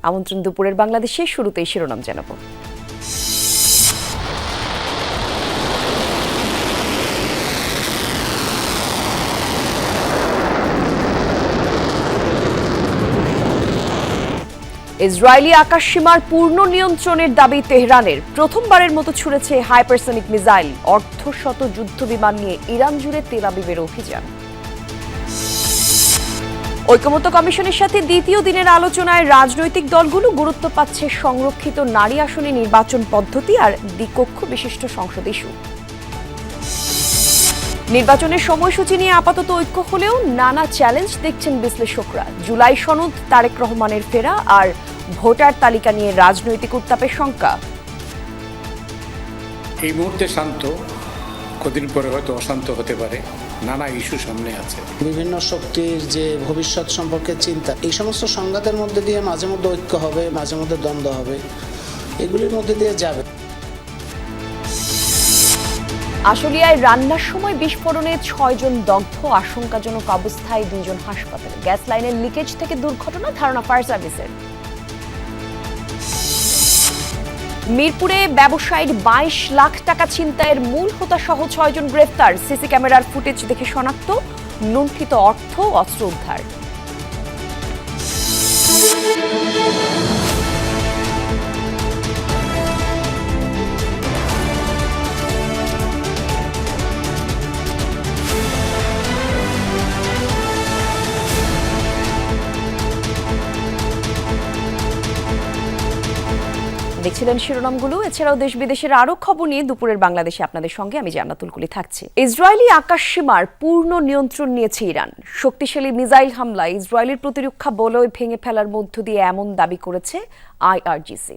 আমন্ত্রণ দুপুরের বাংলাদেশে। শুরুতেই শিরোনাম জানাবো। ইসরায়েলি আকাশসীমার পূর্ণ নিয়ন্ত্রণের দাবি তেহরানের। প্রথমবারের মতো ছুড়েছে হাইপারসনিক মিসাইল। অর্ধশত যুদ্ধবিমান নিয়ে ইরান জুড়ে তেল আবিবের অভিযান। ঐকমত্য কমিশনের সাথে দ্বিতীয় দিনের আলোচনায় রাজনৈতিক দলগুলো গুরুত্ব পাচ্ছে সংরক্ষিত নারী আসনে নির্বাচন পদ্ধতি আর দ্বিকক্ষ বিশিষ্ট সংসদ ইস্যু। নির্বাচনের সময়সূচি নিয়ে আপাতত ঐক্য হলেও নানা চ্যালেঞ্জ দেখছেন বিশ্লেষকরা। জুলাই সনদ, তারেক রহমানের ফেরা আর ভোটার তালিকা নিয়ে রাজনৈতিক উত্তাপের শঙ্কা। এই মুহূর্তে শান্ত, কদিন পরে হয়তো অশান্ত হতে পারে। নানা ইস্যু সামনে আছে। বিভিন্ন শক্তির যে ভবিষ্যৎ সম্পর্কে চিন্তা, এই সমস্ত সংঘাতের মধ্যে দিয়ে মাঝে মধ্যে ঐক্য হবে, মাঝে মধ্যে দ্বন্দ্ব হবে, এগুলির মধ্যে দিয়ে যাবে। আশুলিয়ায় রান্নার সময় বিস্ফোরণে 6 জন দগ্ধ, আশঙ্কাজনক অবস্থায় 2 জন হাসপাতালে। গ্যাস লাইনের লিকেজ থেকে দুর্ঘটনা, ধারণা ফায়ার সার্ভিসের। মিরপুরে ব্যবসায়ীর 22 লাখ টাকা ছিনতাইয়ের মূল হোতা সহ 6 জন গ্রেফতার। সিসি ক্যামেরার ফুটেজ দেখে শনাক্ত, লুণ্ঠিত অর্থ, অস্ত্র উদ্ধার। দেখছিলেন শিরোনামগুলো। এছাড়াও দেশ বিদেশের আরো খবর নিয়ে দুপুরের বাংলাদেশে আপনাদের সঙ্গে আমি জান্নাতুল কুলি থাকছি। ইসরায়েলি আকাশসীমার পূর্ণ নিয়ন্ত্রণ নিয়েছে ইরান। শক্তিশালী মিসাইল হামলায় ইসরায়েলের প্রতিরক্ষা বলয় ভেঙে ফেলার মধ্য দিয়ে এমন দাবি করেছে IRGC।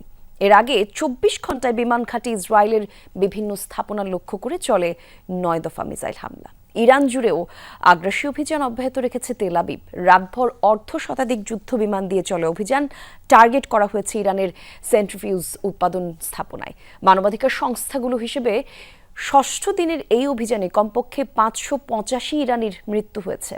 এর আগে 24 ঘণ্টায় বিমান ঘাঁটি ইসরায়েলের বিভিন্ন স্থাপনা লক্ষ্য করে চলে 9 দফা মিসাইল হামলা। ইরান জুড়েও আগ্রাসী অভিযান অব্যাহত রেখেছে তেল আবিব। রাতভর অর্ধশতাধিক যুদ্ধ বিমান দিয়ে চলে অভিযান। টার্গেট করা হয়েছে ইরানের সেন্ট্রিফিউজ উৎপাদন স্থাপনায়। মানবাধিকার সংস্থাগুলো হিসেবে 6ষ্ঠ দিনের এই অভিযানে কমপক্ষে 585 ইরানির মৃত্যু হয়েছে।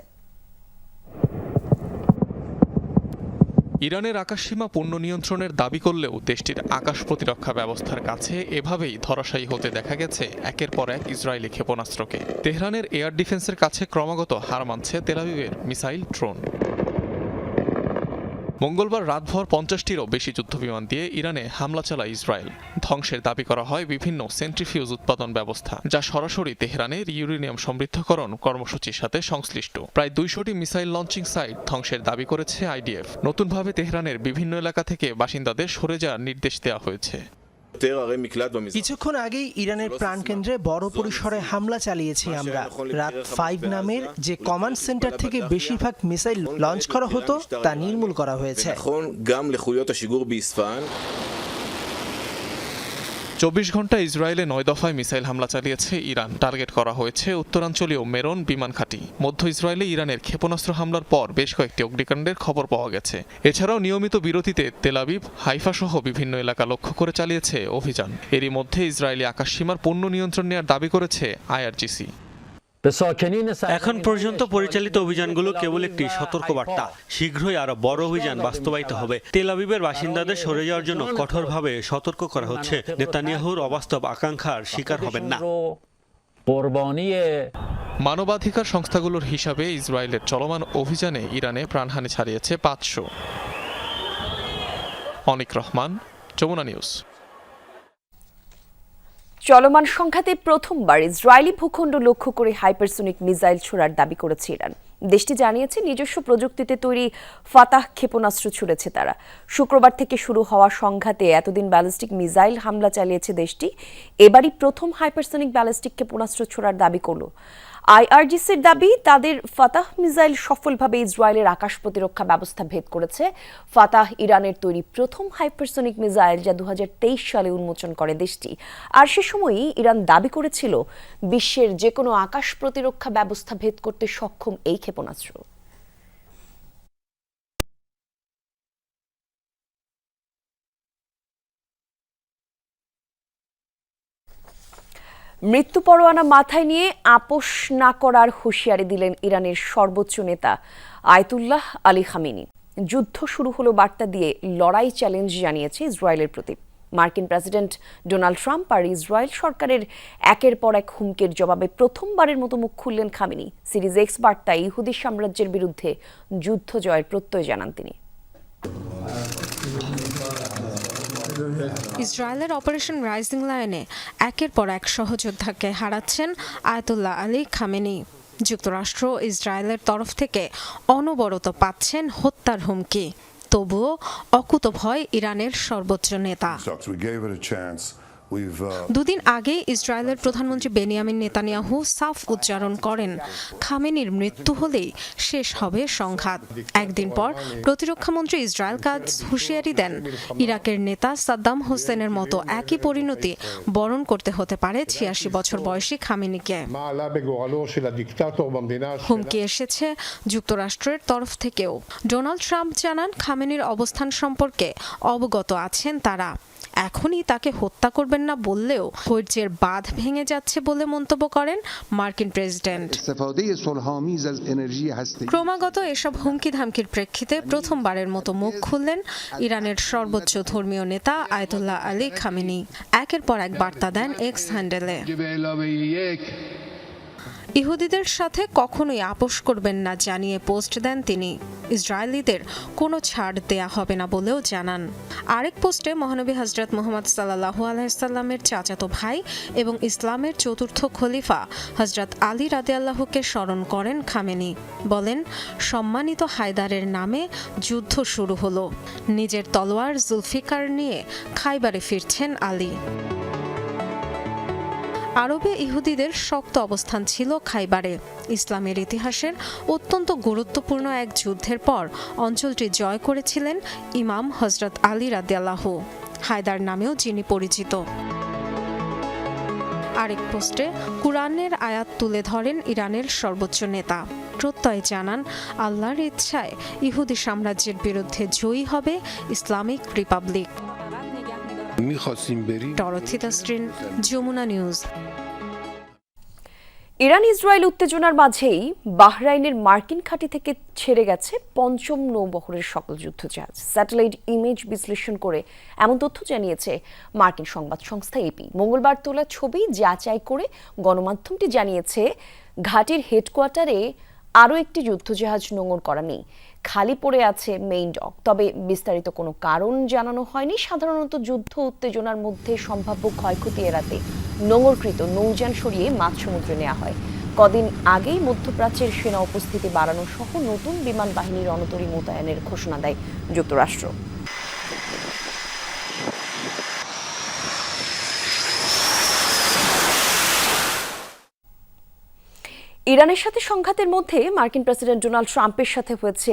ইরানের আকাশসীমা পূর্ণ নিয়ন্ত্রণের দাবি করলেও দেশটির আকাশ প্রতিরক্ষা ব্যবস্থার কাছে এভাবেই ধরাশায়ী হতে দেখা গেছে একের পর এক ইসরায়েলি ক্ষেপণাস্ত্রকে। তেহরানের এয়ার ডিফেন্সের কাছে ক্রমাগত হার মানছে তেল আবিবের মিসাইল ড্রোন। মঙ্গলবার রাতভর 50টিরও বেশি যুদ্ধবিমান দিয়ে ইরানে হামলা চালায় ইসরায়েল। ধ্বংসের দাবি করা হয় বিভিন্ন সেন্ট্রিফিউজ উৎপাদন ব্যবস্থা, যা সরাসরি তেহরানের ইউরেনিয়াম সমৃদ্ধকরণ কর্মসূচির সাথে সংশ্লিষ্ট। প্রায় 200টি মিসাইল লঞ্চিং সাইট ধ্বংসের দাবি করেছে IDF। নতুনভাবে তেহরানের বিভিন্ন এলাকা থেকে বাসিন্দাদের সরে যাওয়ার নির্দেশ দেওয়া হয়েছে। কিছুক্ষণ আগেই ইরানের প্রাণকেন্দ্রে বড় পরিসরে হামলা চালিয়েছি আমরা। রাত 5 নামের যে কমান্ড সেন্টার থেকে বেশিরভাগ মিসাইল লঞ্চ করা হতো তা নির্মূল করা হয়েছে। 24 ঘণ্টা ইসরায়েলে 9 দফায় মিসাইল হামলা চালিয়েছে ইরান। টার্গেট করা হয়েছে উত্তরাঞ্চলীয় মেরন বিমান ঘাঁটি। মধ্য ইসরায়েলে ইরানের ক্ষেপণাস্ত্র হামলার পর বেশ কয়েকটি অগ্নিকাণ্ডের খবর পাওয়া গেছে। এছাড়াও নিয়মিত বিরতিতে তেল আবিব, হাইফা সহ বিভিন্ন এলাকা লক্ষ্য করে চালিয়েছে অভিযান। এরই মধ্যে ইসরায়েলি আকাশসীমার পূর্ণ নিয়ন্ত্রণ নেওয়ার দাবি করেছে IRGC। এখন পর্যন্ত পরিচালিত অভিযানগুলো কেবল একটি সতর্কবার্তা। শীঘ্রই আরো বড় অভিযান বাস্তবায়িত হবে। তেল আবিবের বাসিন্দাদের সরে যাওয়ার জন্য কঠোরভাবে সতর্ক করা হচ্ছে। নেতানিয়াহুর অবাস্তব আকাঙ্ক্ষার শিকার হবেন না। মানবাধিকার সংস্থাগুলোর হিসাবে ইসরায়েলের চলমান অভিযানে ইরানে প্রাণহানি ছাড়িয়েছে 500। অনিক রহমান, যমুনা নিউজ। চলমান সংঘাতে প্রথমবার ইসরায়েলি ভূখণ্ড লক্ষ্য করে হাইপারসনিক মিসাইল ছোড়ার দাবি করেছে ইরান। দেশটি জানিয়েছে নিজস্ব প্রযুক্তিতে তৈরি ফাতাহ ক্ষেপণাস্ত্র ছুড়েছে তারা। শুক্রবার থেকে শুরু হওয়া সংঘাতে এতদিন ব্যালিস্টিক মিসাইল হামলা চালিয়েছে দেশটি। এবারই প্রথম হাইপারসনিক ব্যালিস্টিক ক্ষেপণাস্ত্র ছোড়ার দাবি করল। IRGCর দাবি, তাদের ফাতাহ মিসাইল সফলভাবে ইসরায়েলের আকাশ প্রতিরক্ষা ব্যবস্থা ভেদ করেছে। ফাতাহ ইরানের তৈরি প্রথম হাইপারসনিক মিসাইল, যা 2023 সালে উন্মোচন করে দেশটি। আর সে সময়ই ইরান দাবি করেছিল বিশ্বের যে কোনো আকাশ প্রতিরক্ষা ব্যবস্থা ভেদ করতে সক্ষম এই ক্ষেপণাস্ত্র। মৃত্যু পরোয়ানা মাথায় নিয়ে আপোষ না করার হুঁশিয়ারি দিলেন ইরানের সর্বোচ্চ নেতা আয়াতুল্লাহ আলী খামেনি। যুদ্ধ শুরু হলো বার্তা দিয়ে লড়াই চ্যালেঞ্জ জানিয়েছে ইসরায়েলের প্রতি। মার্কিন প্রেসিডেন্ট ডোনাল্ড ট্রাম্প আর ইসরায়েল সরকারের একের পর এক হুমকির জবাবে প্রথমবারের মতো মুখ খুললেন খামেনি। সিরিজ এক্স বার্তায় ইহুদি সাম্রাজ্যের বিরুদ্ধে যুদ্ধ জয়ের প্রত্যয় জানান তিনি। ইসরায়েলের অপারেশন রাইজিং লায়নে একের পর এক সহযোদ্ধাকে হারাচ্ছেন আয়াতুল্লাহ আলী খামেনি। যুক্তরাষ্ট্র ইসরায়েলের তরফ থেকে অনবরত পাচ্ছেন হত্যার হুমকি, তবুও অকুতভয় ইরানের সর্বোচ্চ নেতা। দুদিন আগে ইসরায়েলের প্রধানমন্ত্রী বেনিয়ামিন নেতানিয়াহু সাফ উচ্চারণ করেন, খামেনির মৃত্যু হলেই শেষ হবে সংঘাত। একদিন পর প্রতিরক্ষামন্ত্রী ইসরায়েল কাটজ হুঁশিয়ারি দেন, ইরাকের নেতা সাদ্দাম হোসেনের মতো একই পরিণতি বরণ করতে হতে পারে ৮৬ বছর বয়সী খামেনিকে। হুমকি এসেছে যুক্তরাষ্ট্রের তরফ থেকেও। ডোনাল্ড ট্রাম্প জানান, খামেনির অবস্থান সম্পর্কে অবগত আছেন তারা। এখনই তাকে হত্যা করবেন না বললেও ধৈর্যের বাঁধ ভেঙে যাচ্ছে বলে মন্তব্য করেন মার্কিন প্রেসিডেন্ট। ক্রমাগত এসব হুমকি ধামকির প্রেক্ষিতে প্রথমবারের মতো মুখ খুললেন ইরানের সর্বোচ্চ ধর্মীয় নেতা আয়াতুল্লাহ আলী খামেনি। একের পর এক বার্তা দেন এক্স হ্যান্ডেলে। ইহুদিদের সাথে কখনোই আপোষ করবেন না জানিয়ে পোস্ট দেন তিনি। ইসরায়েলিদের কোনো ছাড় দেয়া হবে না বলেও জানান। আরেক পোস্টে মহানবী হযরত মুহাম্মদ সাল্লাল্লাহু আলাইহি সাল্লামের চাচাতো ভাই এবং ইসলামের চতুর্থ খলিফা হযরত আলী রাদিয়াল্লাহুকে স্মরণ করেন খামেনি। বলেন, সম্মানিত হায়দারের নামে যুদ্ধ শুরু হলো। নিজের তলোয়ার জুলফিকার নিয়ে খাইবারে ফিরছেন আলী। আরবে ইহুদিদের শক্ত অবস্থান ছিল খাইবারে। ইসলামের ইতিহাসের অত্যন্ত গুরুত্বপূর্ণ এক যুদ্ধের পর অঞ্চলটি জয় করেছিলেন ইমাম হযরত আলী রাদিয়াল্লাহু, হায়দার নামেও যিনি পরিচিত। আরেক পোস্টে কুরআনের আয়াত তুলে ধরেন ইরানের সর্বোচ্চ নেতা। প্রত্যয় জানান, আল্লাহর ইচ্ছায় ইহুদি সাম্রাজ্যের বিরুদ্ধে জয়ী হবে Islamic republic. Dorothy Tasrin, Jamuna news. Iran Israel উত্তেজনার মাঝেই বাহরাইনের মার্কিন ঘাঁটি থেকে ছেড়ে গেছে পঞ্চম নৌবহরের সকল যুদ্ধজাহাজ। স্যাটেলাইট ইমেজ বিশ্লেষণ করে এমন তথ্য জানিয়েছে মার্কিন সংবাদ সংস্থা এপি। মঙ্গলবার তোলা ছবি যাচাই করে গণমাধ্যমটি জানিয়েছে, ঘাঁটির হেডকোয়ার্টারে আরও একটি যুদ্ধজাহাজ নোঙর করা নেই, খালি পড়ে আছে মেইন ডক। তবে বিস্তারিত কোনো কারণ জানানো হয়নি। সাধারণত যুদ্ধ উত্তেজনার মধ্যে সম্ভাব্য ক্ষয়ক্ষতি এড়াতে নোঙরকৃত নৌযান সরিয়ে মাঝ সমুদ্রে নেওয়া হয়। কদিন আগেই মধ্যপ্রাচ্যের সেনা উপস্থিতি বাড়ানো সহ নতুন বিমান বাহিনীর রণতরী মোতায়েনের ঘোষণা দেয় যুক্তরাষ্ট্র। ইরানের সাথে সংঘাতের মধ্যে মার্কিন প্রেসিডেন্ট ডোনাল্ড ট্রাম্পের সাথে হয়েছে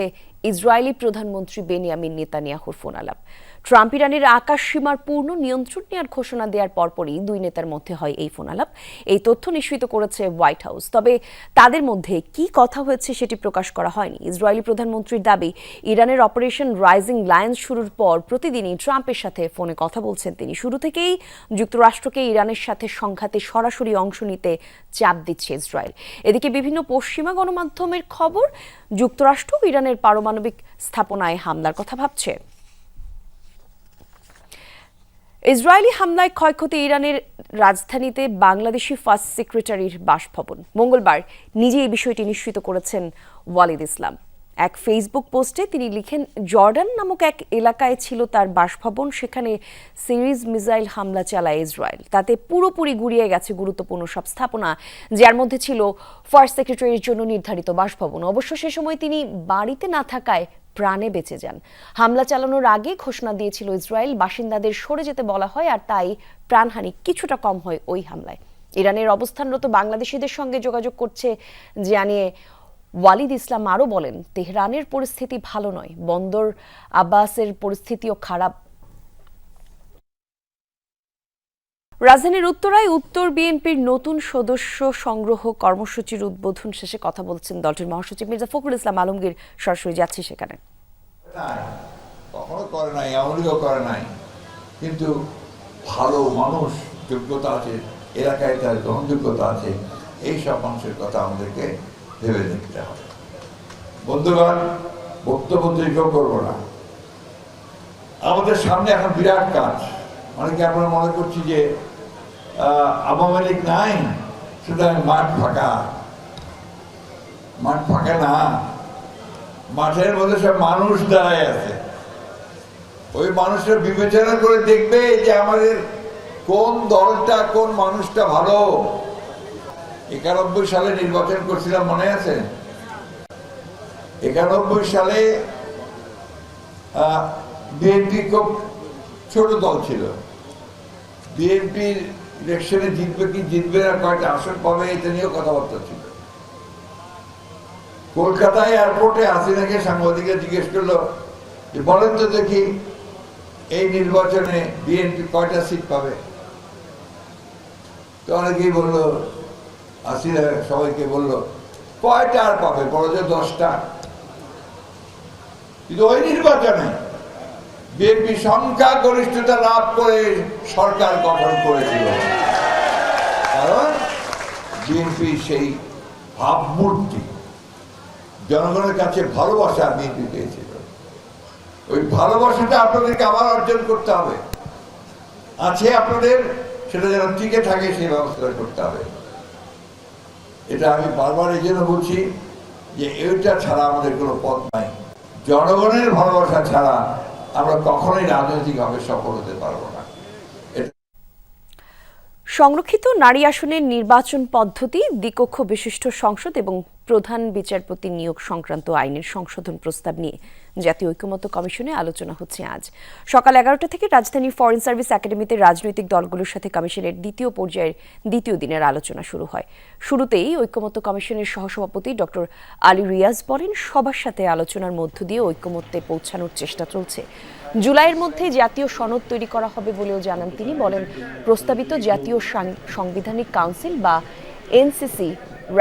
ইসরায়েলি প্রধানমন্ত্রী বেনিয়ামিন নেতানিয়াহুর ফোন আলাপ। ট্রাম্প ইরানের আকাশ সীমার পূর্ণ নিয়ন্ত্রণ নেওয়ার ঘোষণা দেওয়ার পরপরই দুই নেতার মধ্যে হয় এই ফোন আলাপ। এই তথ্য নিশ্চিত করেছে হোয়াইট হাউস। তবে তাদের মধ্যে কি কথা হয়েছে সেটি প্রকাশ করা হয়নি। ইসরায়েলি প্রধানমন্ত্রীর দাবি, ইরানের অপারেশন রাইজিং লায়ন শুরুর পর প্রতিদিনই ট্রাম্পের সাথে ফোনে কথা বলছেন তিনি। শুরু থেকেই যুক্তরাষ্ট্রকে ইরানের সাথে সংঘাতে সরাসরি অংশ নিতে চাপ দিচ্ছে ইসরায়েল। এদিকে বিভিন্ন পশ্চিমা গণমাধ্যমের খবর, যুক্তরাষ্ট্র ইরানের পারমাণবিক স্থাপনায় হামলার কথা ভাবছে। ইসরায়েলি হামলায় ক্ষয়ক্ষতি ইরানের রাজধানীতে বাংলাদেশি ফার্স্ট সেক্রেটারির বাসভবন। মঙ্গলবার নিজে এই বিষয়টি নিশ্চিত করেছেন ওয়ালিদ ইসলাম। এক ফেসবুক পোস্টে তিনি লিখেন, জর্ডান নামক এক এলাকায় ছিল তার বাসভবন, সেখানে সিরিজ মিসাইল হামলা চালায় ইসরায়েল। তাতে পুরোপুরি গুড়িয়ে গেছে গুরুত্বপূর্ণ সব স্থাপনা, যার মধ্যে ছিল ফার্স্ট সেক্রেটারির জন্য নির্ধারিত বাসভবন। অবশ্য সে সময় তিনি বাড়িতে না থাকায় প্রাণে বেঁচে যান। হামলা চালানোর আগে ঘোষণা দিয়েছিল ইসরায়েল, বাসিন্দাদের সরে যেতে বলা হয়, আর তাই প্রাণহানি কিছুটা কম হয় ওই হামলায়। ইরানের অবস্থানরত বাংলাদেশিদের সঙ্গে যোগাযোগ করছে জানিয়ে ওয়ালিদ ইসলাম আরও বলেন, তেহরানের পরিস্থিতি ভালো নয়, বন্দর আব্বাসের পরিস্থিতিও খারাপ। রাজধানীর উত্তরায় উত্তর বিএনপির নতুন সদস্য সংগ্রহ কর্মসূচির উদ্বোধন শেষে কথা বলছেন দলটির মহাসচিব মির্জা ফখরুল ইসলাম আলমগীর। সরাসরি যাচ্ছি সেখানে। কখনো করে নাই, আওয়ামীও করে নাই, কিন্তু ভালো মানুষ, যোগ্যতা আছে, এলাকায় তার গ্রহণযোগ্যতা আছে, এই সব মানুষের কথা আমাদেরকে ভেবে দেখতে হবে। বন্ধুগণ, বক্তব্য দীর্ঘ করবো না। আমাদের সামনে এখন বিরাট কাজ। অনেকে আমরা মনে করছি যে আওয়ামী লীগ নাই, সুতরাং মাঠ ফাঁকা। মাঠ ফাঁকা না, মাঠের মধ্যে সব মানুষ দাঁড়ায় আছে। ওই মানুষরা বিবেচনা করে দেখবে যে আমাদের কোন দলটা, কোন মানুষটা ভালো। 91 সালে নির্বাচন করছিলাম, মনে আছে? 91 সালে বিএনপি খুব ছোট দল ছিল। বিএনপির ইলেকশনে জিতবে কি জিতবে না, কয়টা আসন পাবে, এটা নিয়েও কথাবার্তা ছিল। কলকাতায় এয়ারপোর্টে হাসিনাকে সাংবাদিকরা জিজ্ঞেস করলো যে বলেন তো দেখি এই নির্বাচনে বিএনপি কয়টা সিট পাবে। তো অনেকেই বললো, হাসিনা সবাইকে বললো কয়টা আর পাবে, বড় যে 10টা। কিন্তু ওই নির্বাচনে বিএনপি সংখ্যাগরিষ্ঠতা লাভ করে সরকার গঠন করেছিল, কারণ বিএনপি সেই ভাবমূর্তি, জনগণের কাছে ভালোবাসা বিএনপি পেয়েছিল। ওই ভালোবাসাটা আপনাদেরকে আবার অর্জন করতে হবে। আছে আপনাদের, সেটা যেন টিকে থাকে সেই ব্যবস্থা করতে হবে। এটা আমি বারবার এই জন্য বলছি যে এইটা ছাড়া আমাদের কোনো পথ নাই। জনগণের ভালোবাসা ছাড়া আমরা কখনোই রাজনৈতিকভাবে সফল হতে পারবো না। সংরক্ষিত নারী আসনের নির্বাচন পদ্ধতি, দ্বিকক্ষ বিশিষ্ট সংসদ এবং প্রধান বিচারপতি নিয়োগ সংক্রান্ত আইনের সংশোধন প্রস্তাব নিয়ে জাতীয় ঐকমত্য কমিশনে আলোচনা হচ্ছে আজ সকাল 11টা থেকে রাজধানীর ফরেন সার্ভিস একাডেমিতে রাজনৈতিক দলগুলোর সাথে কমিশনের দ্বিতীয় পর্যায়ের দ্বিতীয় দিনের আলোচনা শুরু হয়। শুরুতেই ঐকমত্য কমিশনের সহসভাপতি ডক্টর আলী রিয়াজ বলেন, সবার সাথে আলোচনার মধ্য দিয়ে ঐকমত্যে পৌঁছানোর চেষ্টা চলছে। জুলাইয়ের মধ্যে জাতীয় সনদ তৈরি করা হবে বলেও জানান তিনি। বলেন, প্রস্তাবিত জাতীয় সাংবিধানিক কাউন্সিল বা এনসিসি,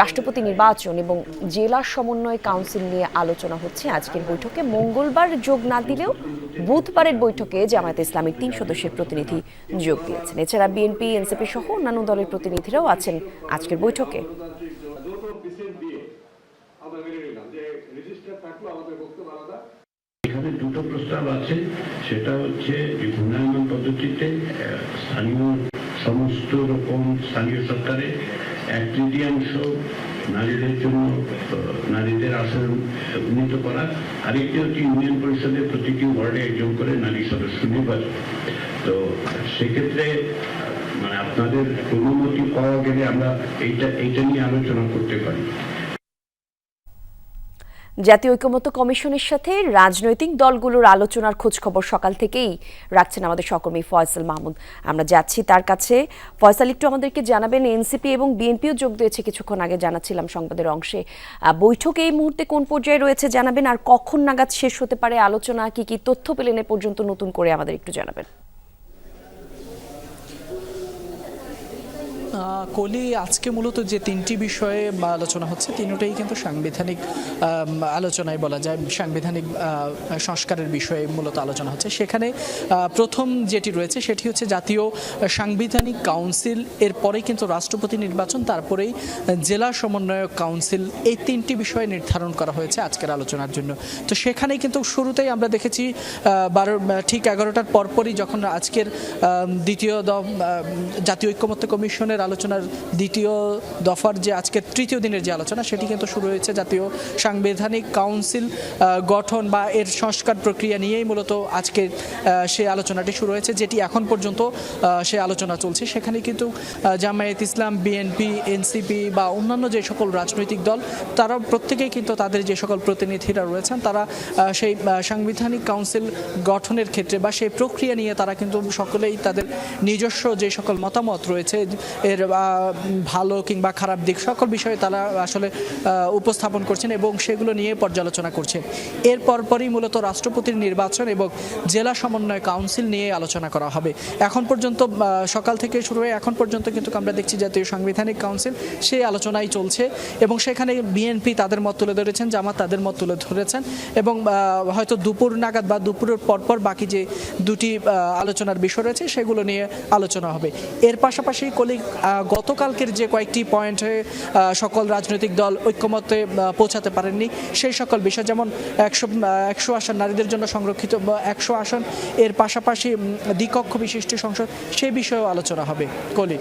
রাষ্ট্রপতি নির্বাচন এবং জেলা সমন্বয় কাউন্সিল নিয়ে আলোচনা হচ্ছে আজকের বৈঠকে। মঙ্গলবার যোগ না দিলেও বুধবারের বৈঠকে জামায়াতে ইসলামীর 3 সদস্যের প্রতিনিধি যোগ দিয়েছেন। এছাড়া বিএনপি, এনসিপি সহ অন্যান্য দলের প্রতিনিধিরাও আছেন আজকের বৈঠকে। এখানে দুটো প্রস্তাব আছে, সেটা হচ্ছে যে ঘূর্ণায়মান পদ্ধতিতে স্থানীয় সমস্ত রকম স্থানীয় সরকারে 1/3 নারীদের জন্য নারীদের আসন উন্নীত করা, আরেকটি হচ্ছে ইউনিয়ন পরিষদের প্রতিটি ওয়ার্ডে একজন করে নারী সদস্য নির্বাচন। তো সেক্ষেত্রে মানে আপনাদের অনুমতি পাওয়া গেলে আমরা এইটা নিয়ে আলোচনা করতে পারি। জাতীয় ঐকমত্য কমিশনের সাথে রাজনৈতিক দলগুলোর আলোচনার খোঁজখবর সকাল থেকেই রাখছেন আমাদের সহকর্মী ফয়সাল মাহমুদ। আমরা যাচ্ছি তার কাছে। ফয়সাল, একটু আমাদেরকে জানাবেন, এনসিপি এবং বিএনপিও যোগ দিয়েছে কিছুক্ষণ আগে, জানাচ্ছিলাম সংবাদের অংশে। বৈঠক এই মুহূর্তে কোন পর্যায়ে রয়েছে জানাবেন, আর কখন নাগাদ শেষ হতে পারে আলোচনা, কি কি তথ্য পেলেন এ পর্যন্ত নতুন করে আমাদের একটু জানাবেন। কলি, আজকে মূলত যে 3টি বিষয়ে আলোচনা হচ্ছে, তিনটাই কিন্তু সাংবিধানিক আলোচনায় বলা যায়, সাংবিধানিক সংস্কারের বিষয়ে মূলত আলোচনা হচ্ছে। সেখানে প্রথম যেটি রয়েছে সেটি হচ্ছে জাতীয় সাংবিধানিক কাউন্সিল, এরপরে কিন্তু রাষ্ট্রপতি নির্বাচন, তারপরেই জেলা সমন্বয়ক কাউন্সিল। এই 3টি বিষয় নির্ধারণ করা হয়েছে আজকের আলোচনার জন্য। তো সেখানেই কিন্তু শুরুতেই আমরা দেখেছি ঠিক 11টার পরপরই যখন আজকের দ্বিতীয় জাতীয় ঐকমত্য কমিশনের আলোচনার দ্বিতীয় দফার যে আজকের তৃতীয় দিনের যে আলোচনা, সেটি কিন্তু শুরু হয়েছে জাতীয় সাংবিধানিক কাউন্সিল গঠন বা এর সংস্কার প্রক্রিয়া নিয়েই মূলত আজকের সেই আলোচনাটি শুরু হয়েছে, যেটি এখন পর্যন্ত সে আলোচনা চলছে। সেখানে কিন্তু জামায়াত ইসলাম, বিএনপি, এনসিপি বা অন্যান্য যে সকল রাজনৈতিক দল, তারা প্রত্যেকেই কিন্তু তাদের যে সকল প্রতিনিধিরা রয়েছেন, তারা সেই সাংবিধানিক কাউন্সিল গঠনের ক্ষেত্রে বা সেই প্রক্রিয়া নিয়ে তারা কিন্তু সকলেই তাদের নিজস্ব যে সকল মতামত রয়েছে, এর ভালো কিংবা খারাপ দিক, সকল বিষয়ে তারা আসলে উপস্থাপন করছেন এবং সেগুলো নিয়ে পর্যালোচনা করছে। এর পরপরই মূলত রাষ্ট্রপতির নির্বাচন এবং জেলা সমন্বয় কাউন্সিল নিয়ে আলোচনা করা হবে। এখন পর্যন্ত সকাল থেকে শুরু হয়ে এখন পর্যন্ত কিন্তু আমরা দেখছি জাতীয় সাংবিধানিক কাউন্সিল সেই আলোচনাই চলছে এবং সেখানে বিএনপি তাদের মত তুলে ধরেছেন, জামাত তাদের মত তুলে ধরেছেন এবং হয়তো দুপুর নাগাদ বা দুপুরের পরপর বাকি যে দুটি আলোচনার বিষয় রয়েছে সেগুলো নিয়ে আলোচনা হবে। এর পাশাপাশি গতকালকের যে কয়েকটি পয়েন্টে সকল রাজনৈতিক দল ঐক্যমতে পৌঁছাতে পারেননি, সেই সকল বিষয় যেমন 100 আসন নারীদের জন্য সংরক্ষিত 100 আসন, এর পাশাপাশি দ্বিকক্ষ বিশিষ্ট সংসদ, সেই বিষয়েও আলোচনা হবে। কলি,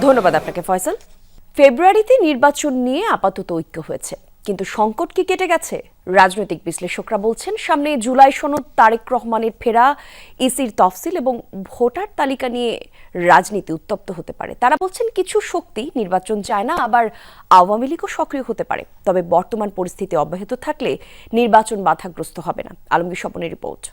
ধন্যবাদ আপনাকে ফয়সাল। ফেব্রুয়ারিতে নির্বাচন নিয়ে আপাতত ঐক্য হয়েছে, কিন্তু সংকট কি কেটে গেছে? রাজনৈতিক বিশ্লেষকরা বলছেন সামনে জুলাই সনদ, তারেক রহমানের ফেরা, ইসির তফসিল এবং ভোটার তালিকা নিয়ে রাজনীতি উত্তপ্ত হতে পারে। তারা বলছেন কিছু শক্তি নির্বাচন চায় না, আবার আওয়ামী লীগও সক্রিয় হতে পারে। তবে বর্তমান পরিস্থিতি অব্যাহত থাকলে নির্বাচন বাধাগ্রস্ত হবে না। আলমগীর স্বপনের রিপোর্ট।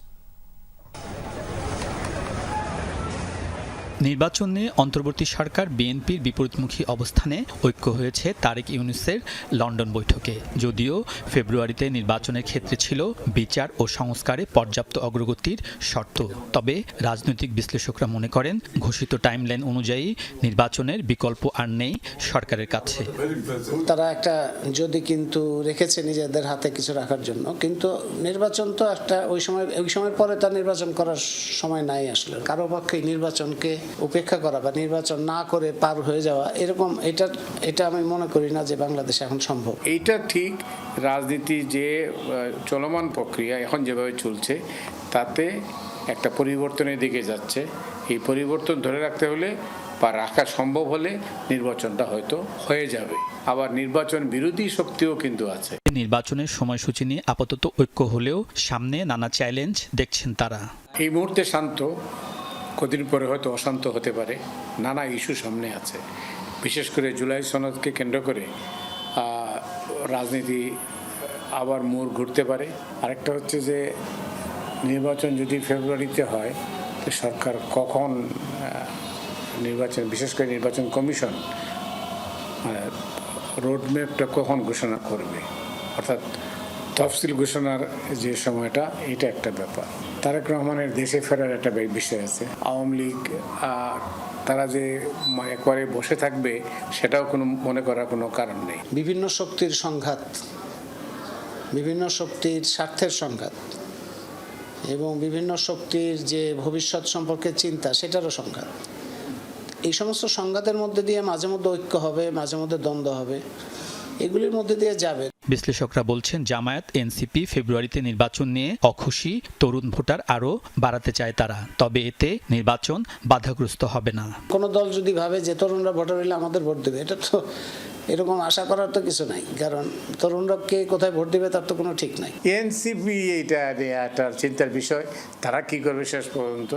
নির্বাচন নিয়ে অন্তর্বর্তী সরকার বিএনপির বিপরীতমুখী অবস্থানে ঐক্য হয়েছে তারেক ইউনূসের লন্ডন বৈঠকে। যদিও ফেব্রুয়ারিতে নির্বাচনের ক্ষেত্রে ছিল বিচার ও সংস্কারে পর্যাপ্ত অগ্রগতির শর্ত, তবে রাজনৈতিক বিশ্লেষকরা মনে করেন ঘোষিত টাইমলাইন অনুযায়ী নির্বাচনের বিকল্প আর নেই সরকারের কাছে। তারা একটা যদি কিন্তু রেখেছে নিজেদের হাতে কিছু রাখার জন্য, কিন্তু নির্বাচন তো একটা ওই সময়ের পরে তার নির্বাচন করার সময় নাই। আসলে কারো পক্ষে নির্বাচনকে উপেক্ষা করা বা নির্বাচন না করে পার হয়ে যাওয়া, এরকম এটা আমি মনে করি না যে বাংলাদেশে এখন সম্ভব। এইটা ঠিক, রাজনীতি যে চলমান প্রক্রিয়া এখন যেভাবে চলছে তাতে একটা পরিবর্তনের দিকে যাচ্ছে। এই পরিবর্তন ধরে রাখতে হলে বা রাখা সম্ভব হলে নির্বাচনটা হয়তো হয়ে যাবে। আবার নির্বাচন বিরোধী শক্তিও কিন্তু আছে। নির্বাচনের সময়সূচি নিয়ে আপাতত ঐক্য হলেও সামনে নানা চ্যালেঞ্জ দেখছেন তারা। এই মুহূর্তে শান্ত, কদিন পরে হয়তো অশান্ত হতে পারে। নানা ইস্যু সামনে আছে, বিশেষ করে জুলাই সনদকে কেন্দ্র করে রাজনীতি আবার মোড় ঘুরতে পারে। আরেকটা হচ্ছে যে নির্বাচন যদি ফেব্রুয়ারিতে হয় তো সরকার কখন নির্বাচন, বিশেষ করে নির্বাচন কমিশন রোডম্যাপটা কখন ঘোষণা করবে, অর্থাৎ তফসিল ঘোষণার যে সময়টা, এটা একটা ব্যাপার। তারেক রহমানের দেশে ফেরার একটা বিষয় আছে। আওয়ামী লীগ তারা যে একবারে বসে থাকবে সেটাও কোনো মনে করার কোনো কারণ নেই। বিভিন্ন শক্তির সংঘাত, বিভিন্ন শক্তির স্বার্থের সংঘাত এবং বিভিন্ন শক্তির যে ভবিষ্যৎ সম্পর্কে চিন্তা, সেটারও সংঘাত। এই সমস্ত সংঘাতের মধ্যে দিয়ে মাঝে মধ্যে ঐক্য হবে, মাঝে মধ্যে দ্বন্দ্ব হবে, এগুলির মধ্যে দিয়ে যাবে। বিশ্লেষকরা বলছেন জামায়াত এনসিপি ফেব্রুয়ারিতে নির্বাচন নিয়ে অখুশি, তরুণ ভোটার আরও বাড়াতে চায় তারা, তবে এতে নির্বাচন বাধাগ্রস্ত হবে না। কোনো দল যদি ভাবে যে তরুণরা ভোটার হলে আমাদের ভোট দেবে, এটা তো এরকম আশা করার তো কিছু নাই, কারণ তরুণরা কে কোথায় ভোট দেবে তার তো কোনো ঠিক নাই। এনসিপি এইটা একটা চিন্তার বিষয়, তারা কি করবে শেষ পর্যন্ত।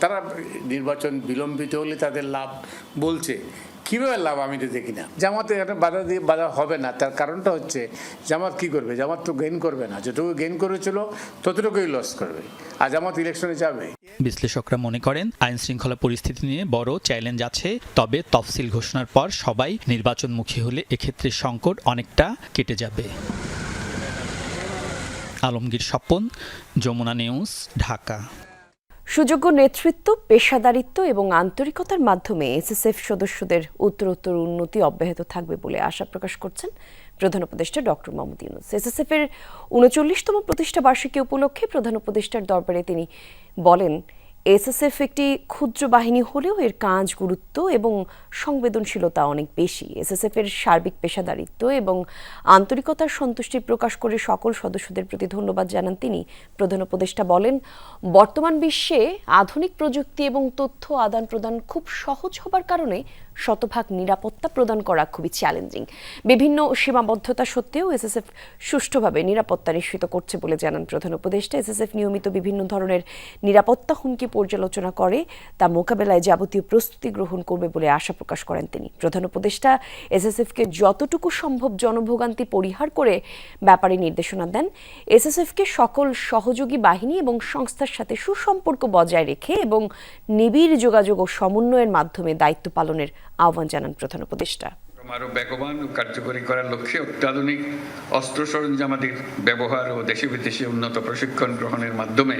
তারা নির্বাচন বিলম্বিত হলে তাদের লাভ বলছে, কীভাবে লাভ আমি তো দেখি না। জামাতে একটা বাধা হবে না, তার কারণটা হচ্ছে জামাত কি করবে, জামাত তো গেইন করবে না, যেটুকু গেইন করেছিল ততটুকুই লস করবে, আর জামাত ইলেকশনে যাবে। বিশ্লেষকরা মনে করেন আইন শৃঙ্খলা পরিস্থিতি নিয়ে বড় চ্যালেঞ্জ আছে, তবে তফসিল ঘোষণার পর সবাই নির্বাচনমুখী হলে এক্ষেত্রে সংকট অনেকটা কেটে যাবে। আলমগীর স্বপন, যমুনা নিউজ, ঢাকা। সুযোগ্য নেতৃত্ব, পেশাদারিত্ব এবং আন্তরিকতার মাধ্যমে এসএসএফ সদস্যদের উত্তরোত্তর উন্নতি অব্যাহত থাকবে বলে আশা প্রকাশ করছেন প্রধান উপদেষ্টা ডক্টর মোহাম্মদ ইউনূস। এসএসএফ এর ৩৯তম প্রতিষ্ঠা বার্ষিকী উপলক্ষে প্রধান উপদেষ্টার দরবারে তিনি বলেন, এসএসএফ একটি ক্ষুদ্র বাহিনী হলেও এর কাজ, গুরুত্ব এবং সংবেদনশীলতা অনেক বেশি। এসএসএফ এর সার্বিক পেশাদারিত্ব এবং আন্তরিকতার সন্তুষ্টি প্রকাশ করে সকল সদস্যদের প্রতি ধন্যবাদ জানান তিনি। প্রধান উপদেষ্টা বলেন, বর্তমান বিশ্বে আধুনিক প্রযুক্তি এবং তথ্য আদান প্রদান খুব সহজ হবার কারণে শতভাগ নিরাপত্তা প্রদান করা খুবই চ্যালেঞ্জিং। বিভিন্ন সীমাবদ্ধতা সত্ত্বেও এসএসএফ সুষ্ঠুভাবে নিরাপত্তা নিশ্চিত করছে বলে জানান প্রধান উপদেষ্টা। এসএসএফ নিয়মিত বিভিন্ন ধরনের নিরাপত্তা হুমকি পর্যালোচনা করে তা মোকাবেলায় যাবতীয় প্রস্তুতি গ্রহণ করবে বলে আশা প্রকাশ করেন তিনি। প্রধান উপদেষ্টা এসএসএফকে যতটুকু সম্ভব জনভোগান্তি পরিহার করে ব্যাপারে নির্দেশনা দেন। এসএসএফকে সকল সহযোগী বাহিনী এবং সংস্থার সাথে সুসম্পর্ক বজায় রেখে এবং নিবিড় যোগাযোগ ও সমন্বয়ের মাধ্যমে দায়িত্ব পালনের আহ্বান জানান প্রধান উপদেষ্টা। আরো বেগবান ও কার্যকরী করার লক্ষ্যে অত্যাধুনিক অস্ত্র সরঞ্জামাদির ব্যবহার ও দেশে বিদেশে উন্নত প্রশিক্ষণ গ্রহণের মাধ্যমে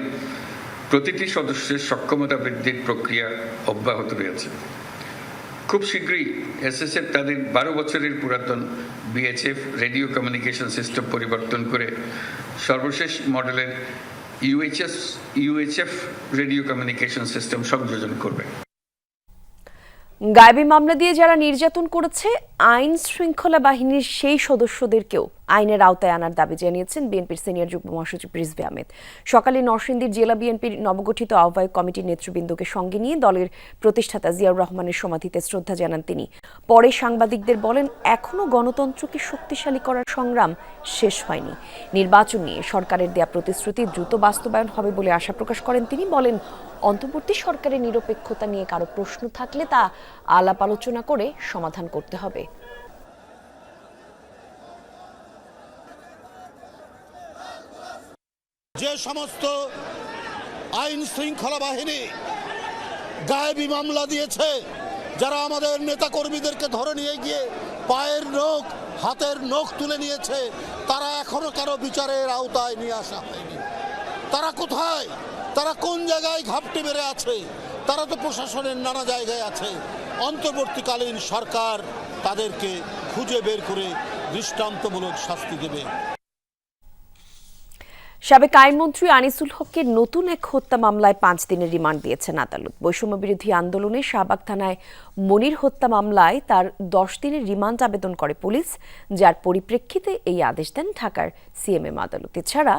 প্রতিটি সদস্যের সক্ষমতা বৃদ্ধির প্রক্রিয়া অব্যাহত রয়েছে। খুব শীঘ্রই এসএসএফ তাদের 12 বছরের পুরাতন বিএইচএফ রেডিও কমিউনিকেশন সিস্টেম পরিবর্তন করে সর্বশেষ মডেলের ইউএইচএফ রেডিও কমিউনিকেশন সিস্টেম সংযোজন করবে। গায়েবী মামলা দিয়ে যারা নির্যাতন করেছে আইন শৃঙ্খলা বাহিনীর সেই সদস্যদেরকেও আইনের আওতায় আনার দাবি জানিয়েছেন বিএনপির সিনিয়র যুগ্ম মহাসচিব রিজভী আহমেদ। সকালে নরসিংদীর জেলা বিএনপির নবগঠিত আহ্বায়ক কমিটির নেতৃবৃন্দকে সঙ্গে নিয়ে দলের প্রতিষ্ঠাতা জিয়াউর রহমানের সমাধিতে শ্রদ্ধা জানান তিনি। পরে সাংবাদিকদের বলেন, এখনো গণতন্ত্রকে শক্তিশালী করার সংগ্রাম শেষ হয়নি। নির্বাচন নিয়ে সরকারের দেয়া প্রতিশ্রুতি দ্রুত বাস্তবায়ন হবে বলে আশা প্রকাশ করেন তিনি। বলেন, অন্তর্বর্তী সরকারের নিরপেক্ষতা নিয়ে কারো প্রশ্ন থাকলে তা আলাপ আলোচনা করে সমাধান করতে হবে। যে সমস্ত আইন শৃঙ্খলা বাহিনী গায়েবী মামলা দিয়েছে, যারা আমাদের নেতাকর্মীদেরকে ধরে নিয়ে গিয়ে পায়ের নখ হাতের নখ তুলে নিয়েছে, তারা এখনো কারো বিচারের আওতায় নিয়ে আসা হয়নি। তারা কোথায়? তারা কোন জায়গায় ঘাপটি মেরে আছে? তারা তো প্রশাসনের নানা জায়গায় আছে। অন্তর্বর্তীকালীন সরকার তাদেরকে খুঁজে বের করে দৃষ্টান্তমূলক শাস্তি দেবে। সাবেক আইনমন্ত্রী আনিসুল হককে নতুন এক হত্যা মামলায় 5 দিনের রিমান্ড দিয়েছেন আদালত। বৈষম্য বিরোধী আন্দোলনে শাহবাগ থানায় মনির হত্যা মামলায় তার 10 দিনের রিমান্ড আবেদন করে পুলিশ, যার পরিপ্রেক্ষিতে এই আদেশ দেন ঢাকার সিএমএম আদালত। এছাড়া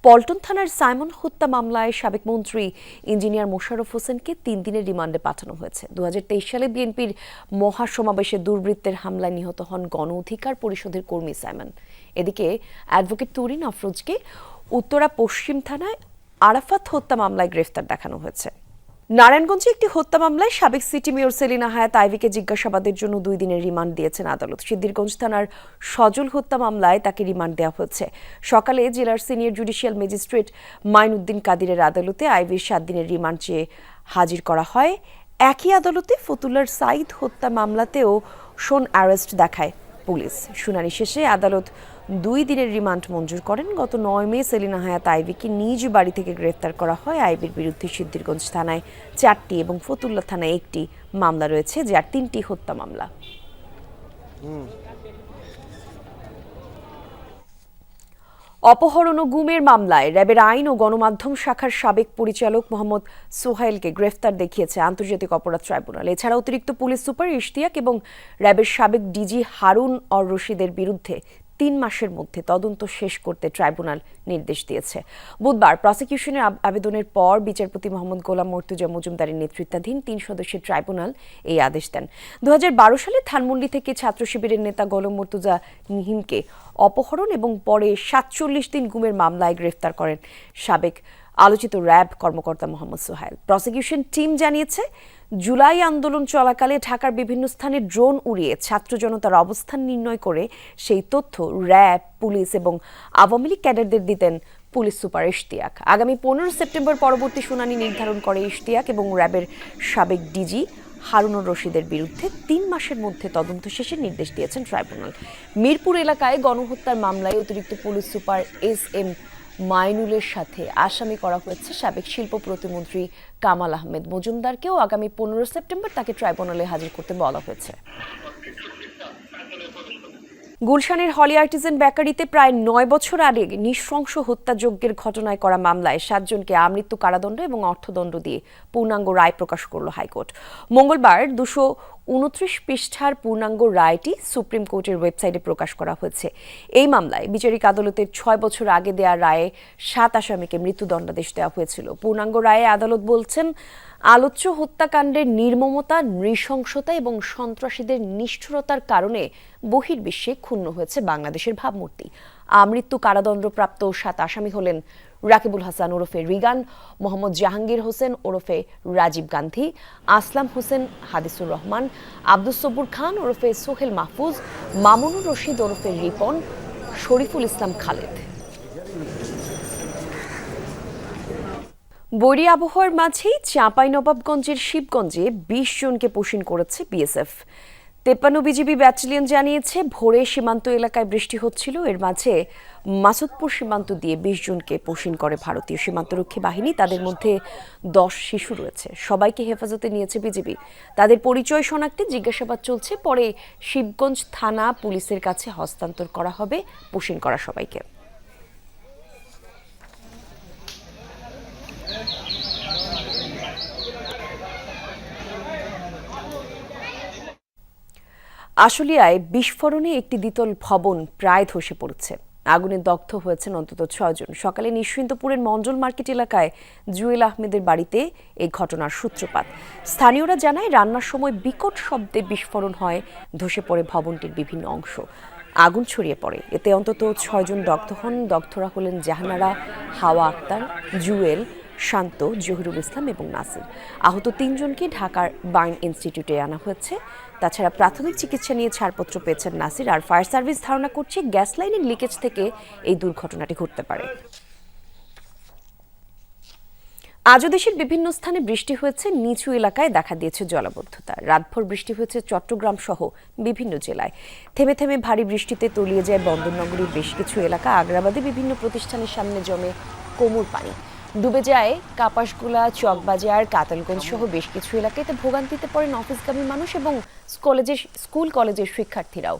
পল্টন থানার সাইমন হত্যা মামলায় সাবেক মন্ত্রী ইঞ্জিনিয়ার মোশাররফ হোসেনকে 3 দিনের রিমান্ডে পাঠানো হয়েছে। 2023 সালে বিএনপির মহাসমাবেশে দুর্বৃত্তের হামলায় নিহত হন গণ অধিকার পরিষদের কর্মী সাইমন। এদিকে অ্যাডভোকেট তুরিন আফরোজকে উত্তরা পশ্চিম থানায় আরাফাত হত্যা মামলায় গ্রেফতার দেখানো হয়েছে। নারায়ণগঞ্জে একটি হত্যা মামলায় সাবেক সিটি মেয়র সেলিনা হায়াত আইভীকে জিজ্ঞাসাবাদের জন্য 2 দিনের রিমান্ড দিয়েছেন আদালত। সিদ্ধিরগঞ্জ থানার সজল হত্যা মামলায় তাকে রিমান্ড দেওয়া হয়েছে। সকালে জেলার সিনিয়র জুডিশিয়াল ম্যাজিস্ট্রেট মাইনুদ্দিন কাদিরের আদালতে আইভীর 7 দিনের রিমান্ড চেয়ে হাজির করা হয়। একই আদালতে ফতুল্লার সাইদ হত্যা মামলাতেও শোন অ্যারেস্ট দেখায় পুলিশ। শুনানি শেষে আদালত 2 দিনের রিমান্ড মঞ্জুর করেন। গত 9 মে সেলিনা হায়াত আইভীকে নিজ বাড়ি থেকে গ্রেফতার করা হয়। আইভীর বিরুদ্ধে সিদ্ধিরগঞ্জ থানায় 4টি এবং ফতুল্লা থানায় 1টি মামলা রয়েছে, যার 3টি হত্যা মামলা। অপহরণ ও গুমের মামলায় র্যাবের আইন ও গণমাধ্যম শাখার সাবেক পরিচালক মোহাম্মদ সোহাইলকে গ্রেফতার দেখিয়েছে আন্তর্জাতিক অপরাধ ট্রাইব্যুনাল। এছাড়া অতিরিক্ত পুলিশ সুপার ইশতিয়াক এবং র্যাবের সাবেক ডিজি হারুন অর রশিদের বিরুদ্ধে 3 মাসের মধ্যে তদন্ত শেষ করতে ট্রাইব্যুনাল নির্দেশ দিয়েছে। বুধবার প্রসিকিউশনের আবেদনের পর বিচারপতি মোহাম্মদ গোলাম মর্তুজা মজুমদারের নেতৃত্বাধীন 3 সদস্যের ট্রাইব্যুনাল এই আদেশ দেন। 2012 সালে ধানমন্ডি থেকে ছাত্র শিবিরের নেতা গোলাম মর্তুজা নিহিমকে অপহরণ এবং পরে 47 দিন গুমের মামলায় গ্রেফতার করেন সাবেক আলোচিত র্যাব কর্মকর্তা মোহাম্মদ সোহাইল। প্রসিকিউশন টিম জানিয়েছে, জুলাই আন্দোলন চলাকালে ঢাকার বিভিন্ন স্থানে ড্রোন উড়িয়ে ছাত্র জনতার অবস্থান নির্ণয় করে সেই তথ্য র্যাব, পুলিশ এবং আওয়ামী লীগ ক্যাডারদের দিতেন পুলিশ সুপার ইশতিয়াক। আগামী 15 সেপ্টেম্বর পরবর্তী শুনানি নির্ধারণ করে ইশতিয়াক এবং র্যাবের সাবেক ডিজি হারুনুর রশিদের বিরুদ্ধে 3 মাসের মধ্যে তদন্ত শেষের নির্দেশ দিয়েছেন ট্রাইব্যুনাল। মিরপুর এলাকায় গণহত্যার মামলায় অতিরিক্ত পুলিশ সুপার এস.এম. মাইনুলের সাথে আসামি করা হয়েছে সাবেক শিল্প প্রতিমন্ত্রী কামাল আহমেদ মজুমদারকেও আগামী 15 সেপ্টেম্বর তাকে ট্রাইব্যুনালে হাজির করতে বলা হয়েছে। গুলশানের হলি আর্টিজান বেকারিতে প্রায় 9 বছর আগে নৃশংস হত্যাযজ্ঞের ঘটনায় করা মামলায় 7 জনকে আমৃত্যু কারাদণ্ড এবং অর্থদণ্ড দিয়ে পূর্ণাঙ্গ রায় প্রকাশ করল হাইকোর্ট। মঙ্গলবার 229 পৃষ্ঠার পূর্ণাঙ্গ রায়টি সুপ্রিম কোর্টের ওয়েবসাইটে প্রকাশ করা হয়েছে। এই মামলায় বিচারিক আদালতের 6 বছর আগে দেয়া রায়ে 7 আসামিকে মৃত্যুদণ্ডাদেশ দেওয়া হয়েছিল। পূর্ণাঙ্গ রায়ে আদালত বলছেন, আলোচ্য হত্যাকাণ্ডের নির্মমতা, নৃশংসতা এবং সন্ত্রাসীদের নিষ্ঠুরতার কারণে বহির্বিশ্বে ক্ষুণ্ণ হয়েছে বাংলাদেশের ভাবমূর্তি। আমৃত্যু কারাদণ্ডপ্রাপ্ত 7 আসামি হলেন রাকিবুল হাসান ওরফে রিগান, মোহাম্মদ জাহাঙ্গীর হোসেন ওরফে রাজীব গান্ধী, আসলাম হোসেন হাদিসুর রহমান, আব্দুস সব্বুর খান ওরফে সোহেল মাহফুজ, মামুনুর রশিদ ওরফে রিপন, শরীফুল ইসলাম খালেদ। বৈরী আবহাওয়ার মাঝেই চাঁপাইনবাবগঞ্জের শিবগঞ্জে 20 জনকে পোষণ করেছে বিএসএফ। 53 বিজিবি ব্যাটালিয়ন জানিয়েছে, ভোরে সীমান্ত এলাকায় বৃষ্টি হচ্ছিল। এর মাঝে মাসুদপুর সীমান্ত দিয়ে 20 জনকে পোষণ করে ভারতীয় সীমান্তরক্ষী বাহিনী। তাদের মধ্যে 10 শিশু রয়েছে। সবাইকে হেফাজতে নিয়েছে বিজিবি। তাদের পরিচয় শনাক্তে জিজ্ঞাসাবাদ চলছে। পরে শিবগঞ্জ থানা পুলিশের কাছে হস্তান্তর করা হবে পোষণ করা সবাইকে। আশুলিয়ায় বিস্ফোরণে একটি দ্বিতল ভবন প্রায় ধসে পড়েছে। আগুনে দগ্ধ হয়েছেন অন্তত 6 জন। সকালে নিশ্চিন্তপুরের মঞ্জল মার্কেট এলাকায় জুয়েল আহমেদের বাড়িতে এই ঘটনার সূত্রপাত। স্থানীয়রা জানায় রান্নার সময় বিকট শব্দে বিস্ফোরণ হয়, ধসে পড়ে ভবনটির বিভিন্ন অংশ, আগুন ছড়িয়ে পড়ে। এতে অন্তত 6 জন দগ্ধ হন। দগ্ধরা হলেন জাহানারা, হাওয়া আক্তার, জুয়েল, শান্ত, জহিরুল ইসলাম এবং নাসির। আহত 3 জনকে ঢাকার বার্ন ইনস্টিটিউটে আনা হয়েছে। তাছাড়া প্রাথমিক চিকিৎসা নিয়ে ছাড়পত্র পেয়েছেন নাসির। আর ফায়ার সার্ভিস ধারণা করছে গ্যাস লাইনের লিকেজ থেকে এই দুর্ঘটনাটি ঘটতে পারে। আজও দেশের বিভিন্ন স্থানে বৃষ্টি হয়েছে, নিচু এলাকায় দেখা দিয়েছে জলাবদ্ধতা। রাতভর বৃষ্টি হয়েছে চট্টগ্রাম সহ বিভিন্ন জেলায়। থেমে থেমে ভারী বৃষ্টিতে তলিয়ে যায় বন্দরনগরীর বেশ কিছু এলাকা। আগ্রাবাদে বিভিন্ন প্রতিষ্ঠানের সামনে জমে কোমর পানি, ডুবে যায় কাপাসগুলা, চকবাজার, কাতালগঞ্জ সহ বেশ কিছু এলাকায়। ভোগান্তিতে পড়েন অফিসগামী মানুষ এবং স্কুল কলেজের শিক্ষার্থীরাও।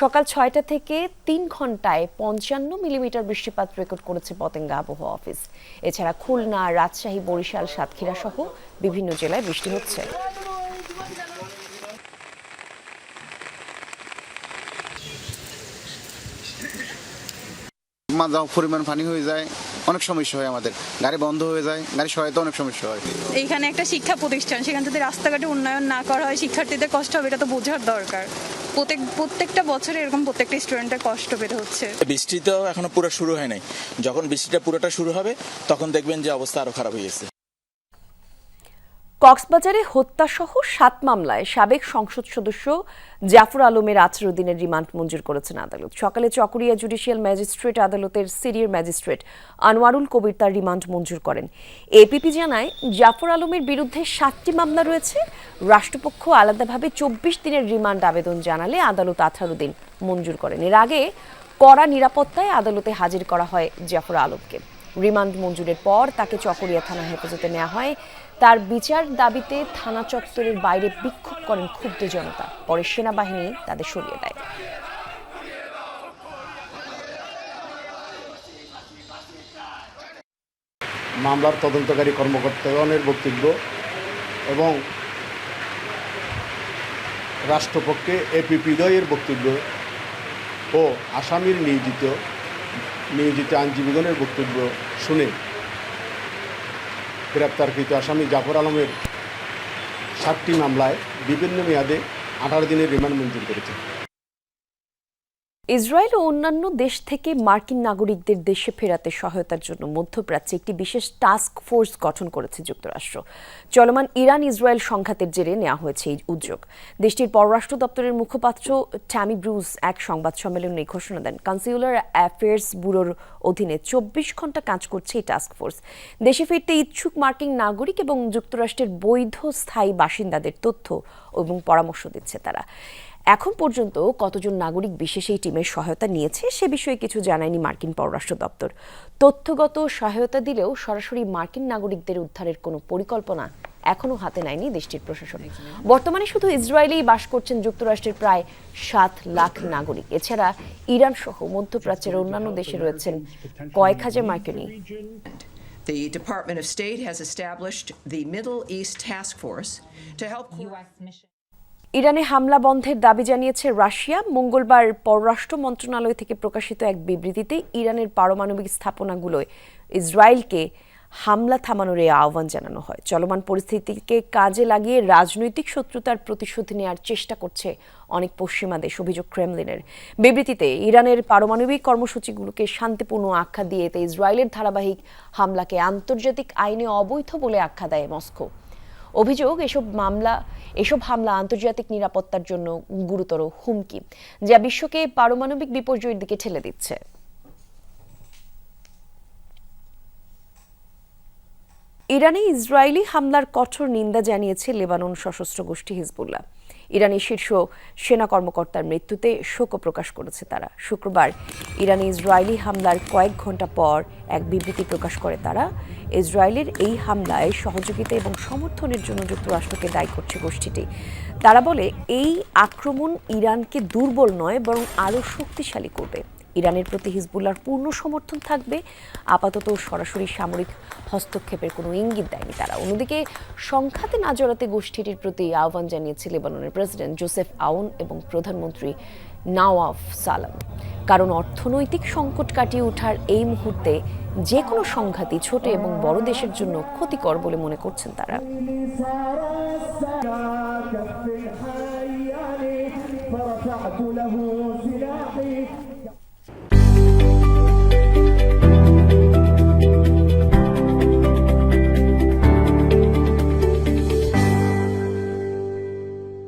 সকাল 6টা থেকে 3 ঘন্টায় 55 মিলিমিটার বৃষ্টিপাত রেকর্ড করেছে পতেঙ্গা আবহাওয়া অফিস। এছাড়া খুলনা, রাজশাহী, বরিশাল, সাতক্ষীরা সহ বিভিন্ন জেলায় বৃষ্টি হচ্ছে। পরিমাণ পানি হয়ে যায়, অনেক সমস্যা হয়, আমাদের গাড়ি বন্ধ হয়ে যায়, গাড়ি সহায়তা অনেক সমস্যা হয়। এইখানে একটা শিক্ষা প্রতিষ্ঠান, সেখান যদি রাস্তাঘাটে উন্নয়ন না করা হয় শিক্ষার্থীদের কষ্ট হবে, এটা তো বোঝার দরকার। প্রত্যেকটা বছরে এরকম প্রত্যেকটা স্টুডেন্টের কষ্ট বের হচ্ছে। বৃষ্টি তো এখনো পুরো শুরু হয় নাই, যখন বৃষ্টিটা পুরোটা শুরু হবে তখন দেখবেন যে অবস্থা আরো খারাপ হয়ে গেছে। কক্সবাজারে হত্যাসহ 7 মামলায় সাবেক সংসদ সদস্য জাফর আলমের 18 দিনের রিমান্ড মঞ্জুর করেছেন আদালত। সকালে চকরিয়া জুডিশিয়াল ম্যাজিস্ট্রেট আদালতের সিনিয়র ম্যাজিস্ট্রেট আনোয়ারুল কবির তার রিমান্ড মঞ্জুর করেন। এপিপি জানায় জাফর আলমের বিরুদ্ধে 7টি মামলা রয়েছে। রাষ্ট্রপক্ষ আলাদাভাবে 24 দিনের রিমান্ড আবেদন জানালে আদালত 18 দিন মঞ্জুর করেন। এর আগে কড়া নিরাপত্তায় আদালতে হাজির করা হয় জাফর আলমকে। রিমান্ড মঞ্জুরের পর তাকে চকরিয়া থানা হেফাজতে নেওয়া হয়। তার বিচার দাবিতে থানা চত্বরের বাইরে বিক্ষোভ করেন ক্ষুব্ধ জনতা। পরে সেনাবাহিনী তাদের সরিয়ে দেয়। মামলার তদন্তকারী কর্মকর্তাগণের বক্তব্য এবং রাষ্ট্রপক্ষে এপিপি দ্বয়ের বক্তব্য ও আসামির নিয়োজিত আইনজীবীগণের বক্তব্য শুনে গ্রেপ্তারকৃত আসামি জাফর আলমের 7টি মামলায় বিভিন্ন মেয়াদে 18 দিনের রিমান্ড মঞ্জুর করেছে। ইসরায়েল ও অন্যান্য দেশ থেকে মার্কিন নাগরিকদের দেশে ফেরাতে সহায়তার জন্য মধ্যপ্রাচ্যে একটি বিশেষ টাস্ক ফোর্স গঠন করেছে যুক্তরাষ্ট্র। চলমান ইরান ইসরায়েল সংঘাতের জেরে নেওয়া হয়েছে এই উদ্যোগ। দেশটির পররাষ্ট্র দপ্তরের মুখপাত্র ট্যামি ব্রুস এক সংবাদ সম্মেলনে ঘোষণা দেন। কনসিউলার অ্যাফেয়ার্স ব্যুরোর অধীনে 24 ঘন্টা কাজ করছে এই টাস্ক ফোর্স। দেশে ফিরতে ইচ্ছুক মার্কিন নাগরিক এবং যুক্তরাষ্ট্রের বৈধ স্থায়ী বাসিন্দাদের তথ্য এবং পরামর্শ দিচ্ছে তারা। এখন পর্যন্ত কতজন নাগরিক বিশেষ এই টিমের সহায়তা নিয়েছে সে বিষয়ে কিছু জানায়নি মার্কিন পররাষ্ট্র দপ্তর। তথ্যগত সহায়তা দিলেও সরাসরি মার্কিন নাগরিকদের উদ্ধারের কোনো পরিকল্পনা এখনো হাতে নেয়নি দেশটির প্রশাসন। বর্তমানে শুধু ইসরায়েলেই বাস করছেন যুক্তরাষ্ট্রের প্রায় 7 লাখ নাগরিক। এছাড়া ইরান সহ মধ্যপ্রাচ্যের অন্যান্য দেশে রয়েছেন কয়েক হাজার মার্কিনী। The Department of State has established the Middle East Task Force to help US mission. ইরানে হামলা বন্ধের দাবি জানিয়েছে রাশিয়া। মঙ্গলবার পররাষ্ট্র মন্ত্রণালয় থেকে প্রকাশিত এক বিবৃতিতে ইরানের পারমাণবিক স্থাপনাগুলোয় ইসরায়েলকে হামলা থামানোর আহ্বান জানানো হয়। চলমান পরিস্থিতিকে কাজে লাগিয়ে রাজনৈতিক শত্রুতার প্রতিশোধ নেওয়ার চেষ্টা করছে অনেক পশ্চিমা দেশ, অভিযোগ ক্রেমলিনের। বিবৃতিতে ইরানের পারমাণবিক কর্মসূচিগুলোকে শান্তিপূর্ণ আখ্যা দিয়ে এতে ইসরায়েলের ধারাবাহিক হামলাকে আন্তর্জাতিক আইনে অবৈধ বলে আখ্যা দেয় মস্কো। অভিযোগ এসব হামলা আন্তর্জাতিক নিরাপত্তার জন্য গুরুতর হুমকি, যা বিশ্বকে পারমাণবিক বিপর্যয়ের দিকে ঠেলে দিচ্ছে। ইরানে ইসরায়েলি হামলার কঠোর নিন্দা জানিয়েছে লেবানন সশস্ত্র গোষ্ঠী হিজবুল্লাহ। ইরানের শীর্ষ সেনা কর্মকর্তার মৃত্যুতে শোক প্রকাশ করেছে তারা। শুক্রবার ইরানে ইসরায়েলি হামলার কয়েক ঘন্টা পর এক বিবৃতি প্রকাশ করে তারা। ইসরায়েলের এই হামলায় সহযোগিতা এবং সমর্থনের জন্য যুক্তরাষ্ট্রকে দায়ী করছে গোষ্ঠীটি। তারা বলে এই আক্রমণ ইরানকে দুর্বল নয় বরং আরও শক্তিশালী করবে। ইরানের প্রতি হিজবুল্লাহর পূর্ণ সমর্থন থাকবে। আপাতত সরাসরি সামরিক হস্তক্ষেপের কোনো ইঙ্গিত দেয়নি তারা। অন্যদিকে সংঘাতে না জড়াতে গোষ্ঠীটির প্রতি আহ্বান জানিয়েছে লেবাননের প্রেসিডেন্ট জোসেফ আউন এবং প্রধানমন্ত্রী নওয়াফ সালাম। কারণ অর্থনৈতিক সংকট কাটিয়ে ওঠার এই মুহূর্তে যে কোনো সংঘাতই ছোট এবং বড় দেশের জন্য ক্ষতিকর বলে মনে করছেন তারা।